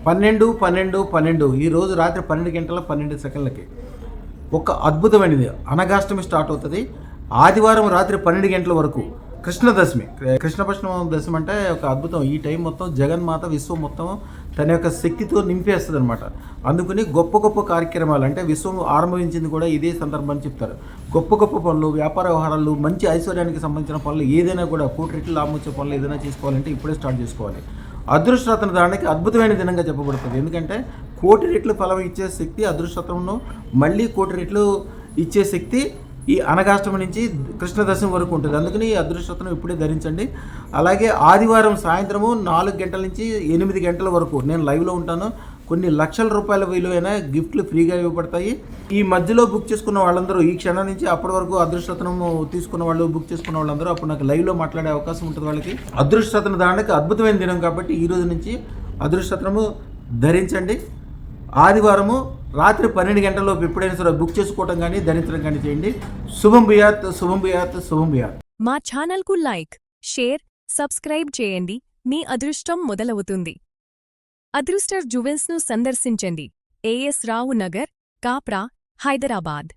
12 ఈరోజు రాత్రి 12 గంటల 12 సెకండ్లకి ఒక అద్భుతమైనది అనగాష్టమి స్టార్ట్ అవుతుంది. ఆదివారం రాత్రి 12 గంటల వరకు కృష్ణదశమి. కృష్ణపక్షం దశమి అంటే ఒక అద్భుతం. ఈ టైం మొత్తం జగన్మాత విశ్వం మొత్తం తన యొక్క శక్తితో నింపేస్తుంది అనమాట. అందుకని గొప్ప గొప్ప కార్యక్రమాలు అంటే విశ్వం ఆరంభించింది కూడా ఇదే సందర్భాన్ని చెప్తారు. గొప్ప గొప్ప పనులు, వ్యాపార వ్యవహారాలు, మంచి ఐశ్వర్యానికి సంబంధించిన పనులు ఏదైనా కూడా కోటి రెట్లు లాభం వచ్చే పనులు ఏదైనా చేసుకోవాలంటే ఇప్పుడే స్టార్ట్ చేసుకోవాలి. అదృష్టరత్న దానికి అద్భుతమైన దినంగా చెప్పబడుతుంది. ఎందుకంటే కోటి రెట్లు ఫలం ఇచ్చే శక్తి అదృష్టరత్నంను, మళ్ళీ కోటి రెట్లు ఇచ్చే శక్తి ఈ అనగాష్టమి నుంచి కృష్ణదశమి వరకు ఉంటుంది. అందుకని ఈ అదృష్టరత్నం ఇప్పుడే ధరించండి. అలాగే ఆదివారం సాయంత్రము 4 గంటల నుంచి 8 గంటల వరకు నేను లైవ్లో ఉంటాను. కొన్ని లక్షల రూపాయల విలువైన గిఫ్ట్లు ఫ్రీగా ఇవ్వబడతాయి. ఈ మధ్యలో బుక్ చేసుకున్న వాళ్ళందరూ ఈ క్షణం నుంచి అప్పటి వరకు అదృష్టరత్నం తీసుకున్న వాళ్ళు, బుక్ చేసుకున్న వాళ్ళందరూ అప్పుడు నాకు లైవ్లో మాట్లాడే అవకాశం ఉంటుంది. వాళ్ళకి అదృష్టరత్న దానికి అద్భుతమైన దినం కాబట్టి ఈ రోజు నుంచి అదృష్టరత్నము ధరించండి. ఆదివారము రాత్రి 12 గంటలలోపు ఎప్పుడైనా సరే బుక్ చేసుకోవడం కానీ ధరించడం కానీ చేయండి. శుభం భూయాత్, శుభం భూయాత్, శుభం భూయాత్. మా ఛానల్కు లైక్, షేర్, సబ్స్క్రైబ్ చేయండి. మీ అదృష్టం మొదలవుతుంది. అదృష్ట జ్యువెల్స్ను సందర్శించండి. ఏఎస్ రావు నగర్, కాప్రా, హైదరాబాద్.